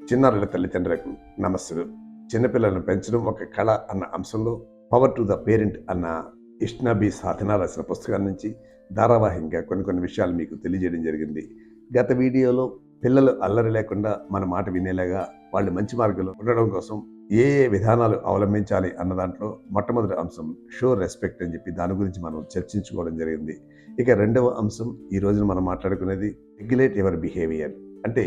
చిన్నారుల తల్లిదండ్రులకు నమస్సులు. చిన్నపిల్లలను పెంచడం ఒక కళ అన్న అంశంలో పవర్ టు ద పేరెంట్ అన్న ఇష్నాబి సాధన రాసిన పుస్తకం నుంచి ధారావాహికంగా కొన్ని విషయాలు మీకు తెలియజేయడం జరిగింది. గత వీడియోలో పిల్లలు అల్లరి లేకుండా మన మాట వినేలాగా వాళ్ళు మంచి మార్గంలో ఉండడం కోసం ఏ విధానాలు అవలంబించాలి అన్న దాంట్లో మొట్టమొదటి అంశం షో రెస్పెక్ట్ అని చెప్పి దాని గురించి మనం చర్చించుకోవడం జరిగింది. ఇక రెండవ అంశం ఈ రోజున మనం మాట్లాడుకునేది రెగ్యులేట్ యువర్ బిహేవియర్. అంటే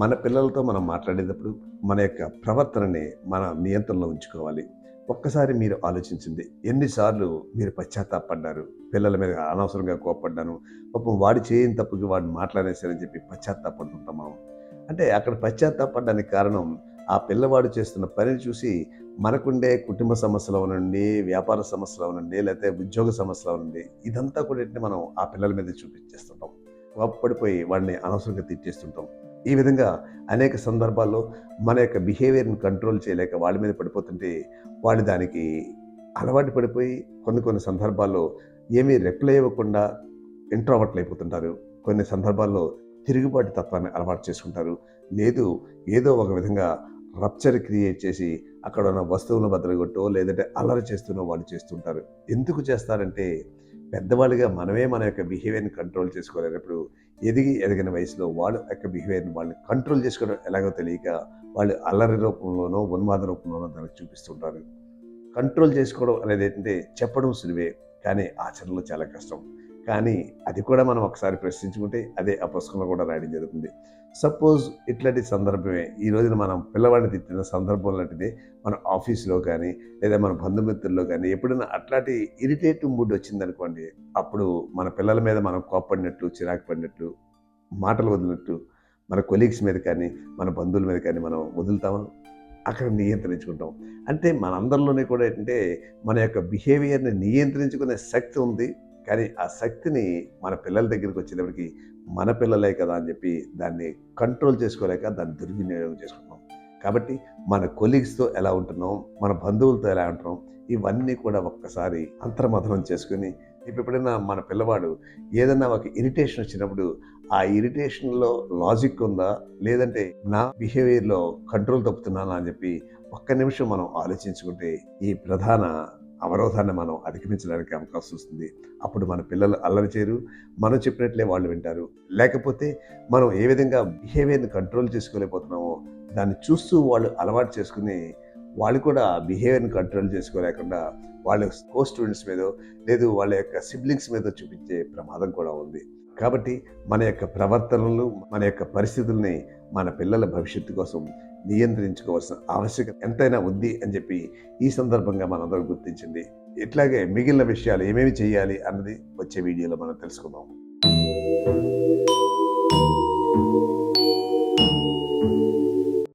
మన పిల్లలతో మనం మాట్లాడేటప్పుడు మన యొక్క ప్రవర్తనని మన నియంత్రణలో ఉంచుకోవాలి. ఒక్కసారి మీరు ఆలోచించింది, ఎన్నిసార్లు మీరు పశ్చాత్తాపడ్డారు? పిల్లల మీద అనవసరంగా కోప్పడ్డాను, పాపం వాడు చేయని తప్పుకి వాడు మాట్లాడేశారని చెప్పి పశ్చాత్తాపడుతుంటాం మనం. అంటే అక్కడ పశ్చాత్తాపడడానికి కారణం ఆ పిల్లవాడు చేస్తున్న పనిని చూసి మనకుండే కుటుంబ సమస్యలు అవనండి, వ్యాపార సమస్యలు అవనండి, లేకపోతే ఉద్యోగ సమస్యలు అవనండి, ఇదంతా కూడా మనం ఆ పిల్లల మీద చూపించేస్తుంటాం. కోప్పడిపోయి వాడిని అనవసరంగా తిట్టేస్తుంటాం. ఈ విధంగా అనేక సందర్భాల్లో మన యొక్క బిహేవియర్ని కంట్రోల్ చేయలేక వాళ్ళ మీద పడిపోతుంటే వాళ్ళు దానికి అలవాటు పడిపోయి కొన్ని సందర్భాల్లో ఏమీ రిప్లై ఇవ్వకుండా ఇంట్రోవర్ట్లు అయిపోతుంటారు. కొన్ని సందర్భాల్లో తిరుగుబాటు తత్వాన్ని అలవాటు చేసుకుంటారు. లేదు, ఏదో ఒక విధంగా రప్చర్ క్రియేట్ చేసి అక్కడ ఉన్న వస్తువులను బద్దలుగొట్టో లేదంటే అల్లరి చేస్తున్నో వాళ్ళు చేస్తుంటారు. ఎందుకు చేస్తారంటే పెద్దవాళ్ళుగా మనమే మన యొక్క బిహేవియర్ని కంట్రోల్ చేసుకోలేనప్పుడు ఎదిగిన వయసులో వాళ్ళ యొక్క బిహేవియర్ని వాళ్ళని కంట్రోల్ చేసుకోవడం ఎలాగో తెలియక వాళ్ళు అల్లరి రూపంలోనో ఉన్మాద రూపంలోనో దానికి చూపిస్తుంటారు. కంట్రోల్ చేసుకోవడం అనేది ఏంటంటే చెప్పడం సులువే, కానీ ఆచరణలో చాలా కష్టం. కానీ అది కూడా మనం ఒకసారి ప్రశ్నించుకుంటే అదే ఆ పుస్తకంలో కూడా రాయడం జరుగుతుంది. సపోజ్ ఇట్లాంటి సందర్భమే ఈ రోజున మనం పిల్లవాడిని తిట్టిన సందర్భం లాంటిదే మన ఆఫీస్లో కానీ లేదా మన బంధుమిత్రుల్లో కానీ ఎప్పుడైనా అట్లాంటి ఇరిటేటివ్ మూడ్ వచ్చిందనుకోండి, అప్పుడు మన పిల్లల మీద మనం కోప్పడినట్టు, చిరాకు పడినట్టు, మాటలు వదిలినట్టు మన కొలీగ్స్ మీద కానీ మన బంధువుల మీద కానీ మనం వదులుతామా? అక్కడ నియంత్రించుకుంటాం. అంటే మనందరిలోనే కూడా ఏంటంటే మన యొక్క బిహేవియర్ని నియంత్రించుకునే శక్తి ఉంది. కానీ ఆ శక్తిని మన పిల్లల దగ్గరికి వచ్చేటప్పటికి మన పిల్లలే కదా అని చెప్పి దాన్ని కంట్రోల్ చేసుకోలేక దాన్ని దుర్వినియోగం చేసుకుంటున్నాం. కాబట్టి మన కొలీగ్స్తో ఎలా ఉంటున్నాం, మన బంధువులతో ఎలా ఉంటున్నాం, ఇవన్నీ కూడా ఒక్కసారి అంతర్మథనం చేసుకుని ఎప్పుడైనా మన పిల్లవాడు ఏదన్నా ఒక ఇరిటేషన్ వచ్చినప్పుడు ఆ ఇరిటేషన్లో లాజిక్ ఉందా లేదంటే నా బిహేవియర్లో కంట్రోల్ తప్పుతున్నానా అని చెప్పి ఒక్క నిమిషం మనం ఆలోచించుకుంటే ఈ ప్రధాన అవరోధాన్ని మనం అధిగమించడానికి అవకాశం వస్తుంది. అప్పుడు మన పిల్లలు అల్లరి చేయరు, మనం చెప్పినట్లే వాళ్ళు వింటారు. లేకపోతే మనం ఏ విధంగా బిహేవియర్ని కంట్రోల్ చేసుకోలేకపోతున్నామో దాన్ని చూస్తూ వాళ్ళు అలవాటు చేసుకుని వాళ్ళు కూడా బిహేవియర్ని కంట్రోల్ చేసుకోలేకుండా వాళ్ళ కో స్టూడెంట్స్ మీదో లేదు వాళ్ళ యొక్క సిబ్లింగ్స్ మీద చూపించే ప్రమాదం కూడా ఉంది. కాబట్టి మన యొక్క ప్రవర్తనలు మన యొక్క పరిస్థితుల్ని మన పిల్లల భవిష్యత్తు కోసం నియంత్రించుకోవాల్సిన ఆవశ్యకత ఎంతైనా ఉంది అని చెప్పి ఈ సందర్భంగా మనందరం గుర్తించింది. ఇట్లాగే మిగిలిన విషయాలు ఏమేమి చేయాలి అన్నది వచ్చే వీడియోలో మనం తెలుసుకుందాం.